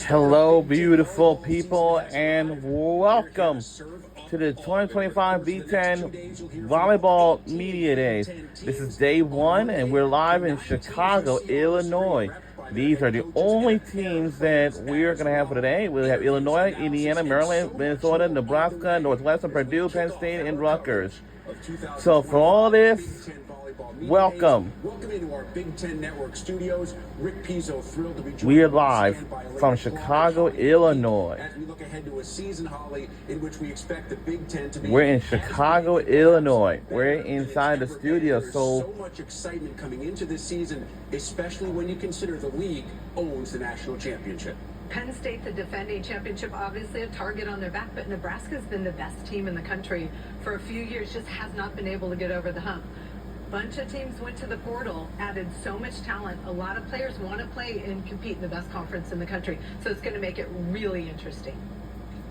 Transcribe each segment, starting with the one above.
Hello, beautiful people, and welcome to the 2025 Big Ten Volleyball Media Days. This is day one, and we're live in Chicago, Illinois. These are the only teams that we're going to have for today. We'll have Illinois, Indiana, Maryland, Minnesota, Nebraska, Northwestern, Purdue, Penn State, and Rutgers. So for all this, welcome. Welcome into our Big Ten Network studios. Rick Pizzo, thrilled to be joined. We are live from Chicago, Illinois. As we look ahead to a season, Holly, in which we expect the Big Ten to be. We're in Chicago, Illinois. We're inside the studio, so much excitement coming into this season, especially when you consider the league owns the national championship. Penn State, the defending championship, obviously a target on their back, but Nebraska's been the best team in the country for a few years, just has not been able to get over the hump. Bunch of teams went to the portal, added so much talent. A lot of players want to play and compete in the best conference in the country, so it's going to make it really interesting.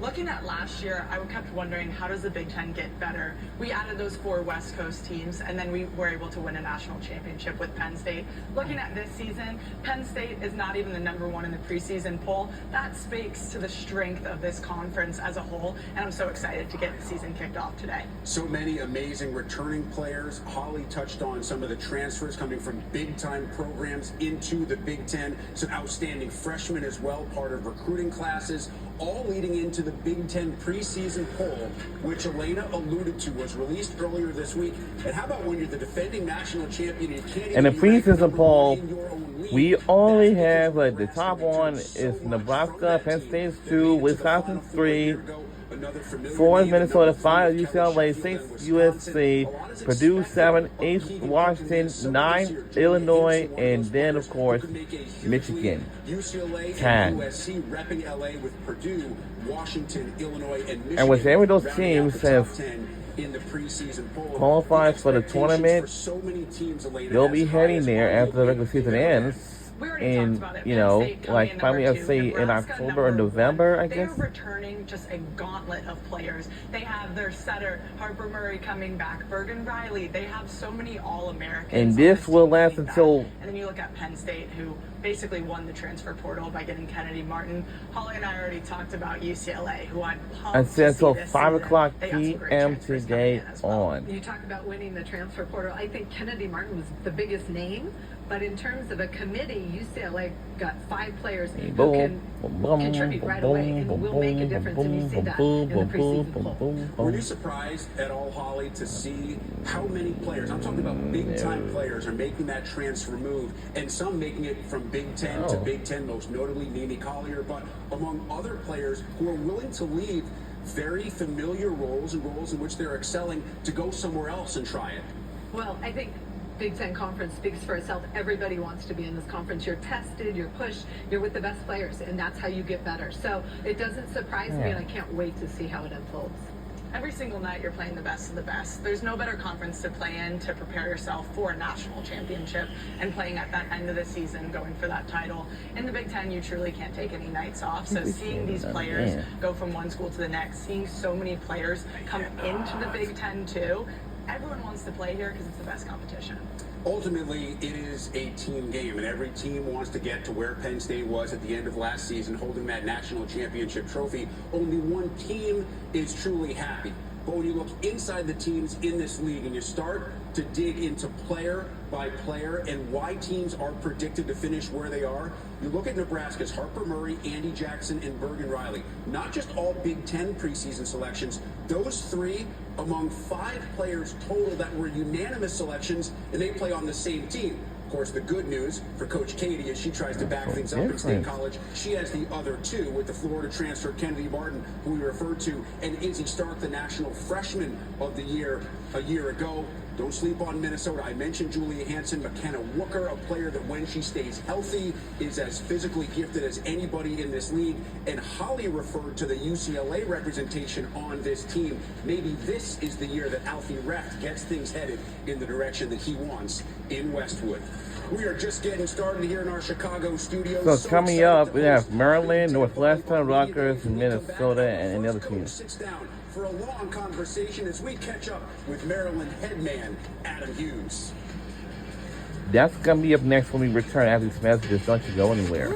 Looking at last year, I kept wondering, how does the Big Ten get better? We added those 4 West Coast teams, and then we were able to win a national championship with Penn State. Looking at this season, Penn State is not even the #1 in the preseason poll. That speaks to the strength of this conference as a whole, and I'm so excited to get the season kicked off today. So many amazing returning players. Holly touched on some of the transfers coming from big-time programs into the Big Ten. Some outstanding freshmen as well, part of recruiting classes, all leading into the Big Ten preseason poll, which Elena alluded to was released earlier this week. And how about when you're the defending national champion and you can't even in the preseason poll, in your own league? we only have the top one is Nebraska, Penn State's 2, Wisconsin 3, 4 is Minnesota, 5 UCLA, 6 USC, Purdue 7, 8 Washington, 9 Illinois, and then of course Michigan. UCLA 10. and USC repping LA with Purdue, Washington, Illinois, and Michigan. And whichever those teams have in the preseason poll, qualified for the tournament, so many teams, they'll be heading there after the regular season ends. In, like probably I'd say in October or November, I guess. They're returning just a gauntlet of players. They have their setter, Harper Murray, coming back, Bergen Riley. They have so many All-Americans. And this will last until... And then you look at Penn State, who basically won the transfer portal by getting Kennedy Martin. Holly and I already talked about UCLA, who I'm pumped to see until this 5 season. o'clock They got some great p.m. transfers today coming in as well. on. You talk about winning the transfer portal. I think Kennedy Martin was the biggest name, but in terms of a committee, UCLA got 5 players who can contribute right away and will make a difference, and you see that in the preseason poll. Were you surprised at all, Holly, to see how many players, I'm talking about big-time players, are making that transfer move, and some making it from Big Ten to Big Ten, most notably Mimi Collier, but among other players who are willing to leave very familiar roles and roles in which they're excelling to go somewhere else and try it? Well, I think Big Ten Conference speaks for itself. Everybody wants to be in this conference. You're tested, you're pushed, you're with the best players, and that's how you get better. So it doesn't surprise me, and I can't wait to see how it unfolds. Every single night you're playing the best of the best. There's no better conference to play in to prepare yourself for a national championship and playing at that end of the season, going for that title. In the Big Ten, you truly can't take any nights off. So seeing these players go from one school to the next, seeing so many players come into the Big Ten too, everyone wants to play here because it's the best competition. Ultimately, it is a team game, and every team wants to get to where Penn State was at the end of last season, holding that national championship trophy. Only one team is truly happy. But when you look inside the teams in this league and you start to dig into player by player and why teams are predicted to finish where they are, you look at Nebraska's Harper Murray, Andy Jackson, and Bergen Riley. Not just all Big Ten preseason selections, those 3 among 5 players total that were unanimous selections, and they play on the same team. Of course, the good news for Coach Katie as she tries to back things up in State College, she has the other 2 with the Florida transfer Kennedy Martin, who we referred to, and Izzy Stark, the National Freshman of the Year a year ago. Don't sleep on Minnesota. I mentioned Julia Hansen, McKenna Wooker, a player that when she stays healthy is as physically gifted as anybody in this league. And Holly referred to the UCLA representation on this team. Maybe this is the year that Alfie Recht gets things headed in the direction that he wants in Westwood. We are just getting started here in our Chicago studios. So coming up, we have Maryland, Northwestern, Rutgers, Minnesota, and the other teams. Sits down for a long conversation as we catch up with Maryland headman Adam Hughes. That's going to be up next when we return after these messages. Don't you go anywhere.